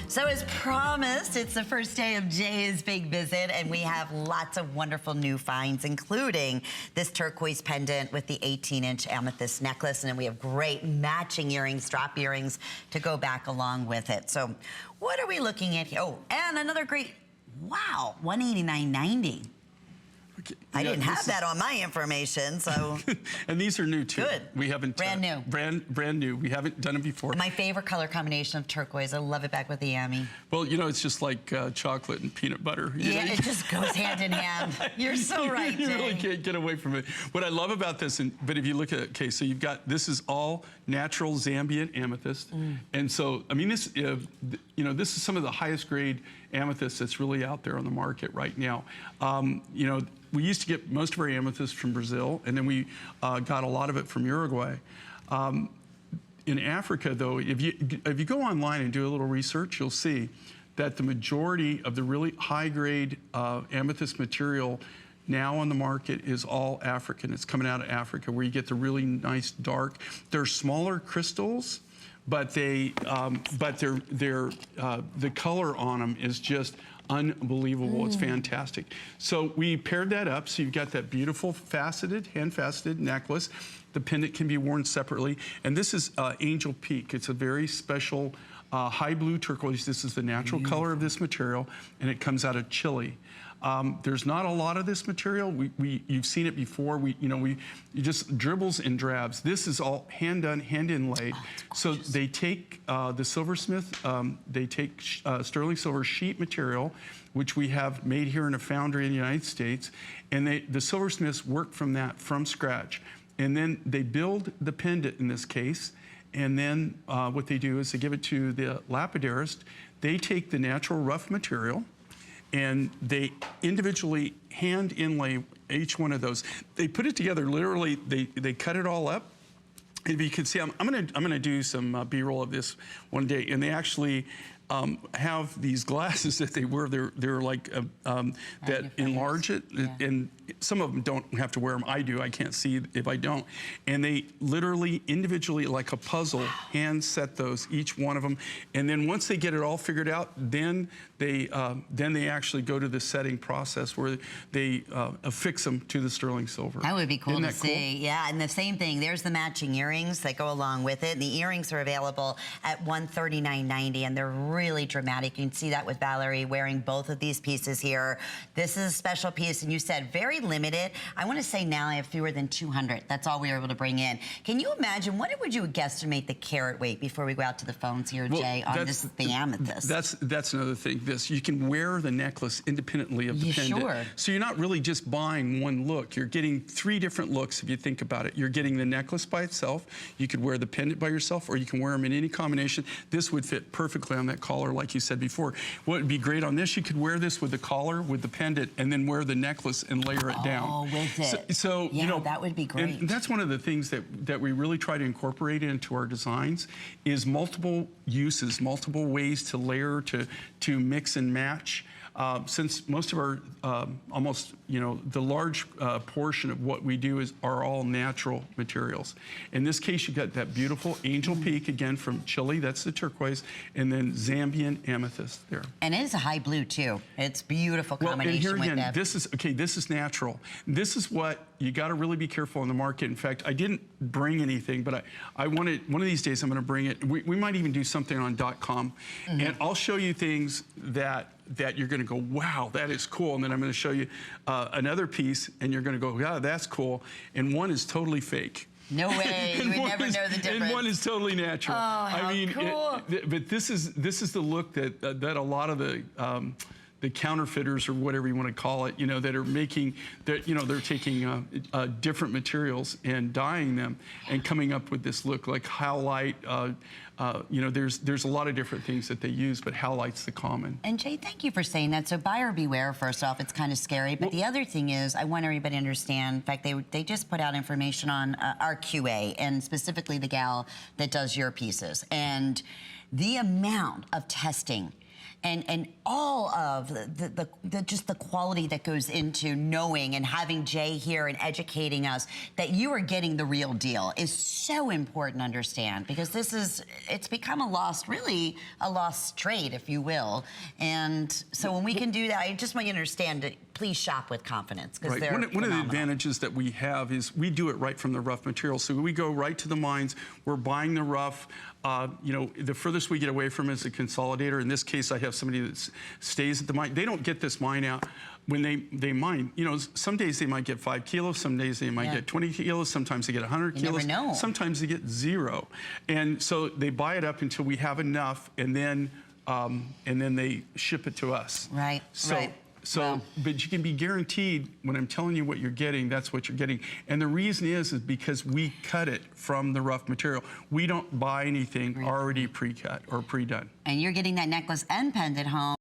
So as promised, it's the first day of Jay's big visit, and we have lots of wonderful new finds, including this turquoise pendant with the 18-inch amethyst necklace, and then we have great matching earrings, drop earrings to go back along with it. So what are we looking at here? Oh, and another great, wow, $189.90. Okay. I didn't have that on my information, so. And these are new too. Good. We haven't brand new. Brand new. We haven't done it before. My favorite color combination of turquoise. I love it back with the Amy. Well, you know, it's just like chocolate and peanut butter. Yeah, it just goes hand in hand. You're so right, Jay. You really can't get away from it. What I love about this, but if you look at it, okay, so you've got, this is all natural Zambian amethyst. And so, I mean, this, you know, this is some of the highest grade amethyst that's really out there on the market right now. You know, we used to get most of our amethyst from Brazil, and then we got a lot of it from Uruguay. In Africa, though, if you go online and do a little research, you'll see that the majority of the really high-grade amethyst material now on the market is all African. It's coming out of Africa, where you get the really nice dark. They're smaller crystals, but the color on them is just unbelievable. It's fantastic. So we paired that up, so you've got that beautiful faceted, hand-faceted necklace. The pendant can be worn separately, and this is Angel Peak. It's a very special high blue turquoise. This is the natural color of this material, and it comes out of Chile. There's not a lot of this material. You've seen it before. You just dribbles and drabs. This is all hand done, hand inlaid. So they take the silversmith, they take sterling silver sheet material, which we have made here in a foundry in the United States, and the silversmiths work from that from scratch. And then they build the pendant in this case, and then what they do is they give it to the lapidarist. They take the natural rough material, and they individually hand inlay each one of those. They put it together, literally, they cut it all up. If you can see, I'm gonna do some B-roll of this one day, and they actually have these glasses that they wear. They're like that enlarge it, and some of them don't have to wear them. I do. I can't see if I don't. And they literally, individually, like a puzzle, hand set those, each one of them. And then once they get it all figured out, then they actually go to the setting process where they affix them to the sterling silver. That would be cool to see. Cool? Yeah, and the same thing. There's the matching earrings that go along with it. And the earrings are available at $139.90, and they're really dramatic. You can see that with Valerie wearing both of these pieces here. This is a special piece, and you said very limited. I want to say now I have fewer than 200. That's all we were able to bring in. Can you imagine, what would you guesstimate the carat weight before we go out to the phones here, Jay, on the amethyst? That's another thing. You can wear the necklace independently of the pendant. Sure. So you're not really just buying one look. You're getting 3 different looks if you think about it. You're getting the necklace by itself. You could wear the pendant by yourself, or you can wear them in any combination. This would fit perfectly on that collar, like you said before. What would be great on this, you could wear this with the collar, with the pendant, and then wear the necklace and layer it down. Oh, with it. So yeah, you know, that would be great. And that's one of the things that we really try to incorporate into our designs is multiple uses, multiple ways to layer, to mix and match. Since most of our, almost, you know, the large portion of what we do are all natural materials. In this case, you got that beautiful Angel Peak, again, from Chile, that's the turquoise, and then Zambian amethyst there. And it is a high blue, too. It's beautiful combination. And here again, this is natural. This is what you got to really be careful in the market. In fact, I didn't bring anything, but I wanted, one of these days I'm going to bring it. We might even do something on .com, and I'll show you things that you're going to go, wow, that is cool. And then I'm going to show you another piece, and you're going to go, yeah, that's cool. And one is totally fake. No way, you would never know the difference. And one is totally natural. Oh, how cool. But this is the look that a lot of the counterfeiters, or whatever you want to call it, you know, that are making, that, you know, they're taking different materials and dyeing them and coming up with this look, like howlite. You know, there's a lot of different things that they use, but howlite's the common. And Jay, thank you for saying that. So buyer beware, first off, it's kind of scary. But the other thing is, I want everybody to understand, in fact, they just put out information on our QA, and specifically the gal that does your pieces. And the amount of testing and all of just the quality that goes into knowing and having Jay here and educating us that you are getting the real deal is so important to understand, because it's become really a lost trade, if you will. And so when we can do that, I just want you to understand that please shop with confidence, because they're One of the advantages that we have is we do it right from the rough material. So we go right to the mines. We're buying the rough. You know, the furthest we get away from is a consolidator. In this case, I have somebody that stays at the mine. They don't get this mine out when they mine. You know, some days they might get 5 kilos, some days they might get 20 kilos, sometimes they get 100 kilos, never know. Sometimes they get 0. And so they buy it up until we have enough, and then they ship it to us. Right, right. So, but you can be guaranteed when I'm telling you what you're getting, that's what you're getting. And the reason is because we cut it from the rough material. We don't buy anything already pre-cut or pre-done. And you're getting that necklace and pendant home.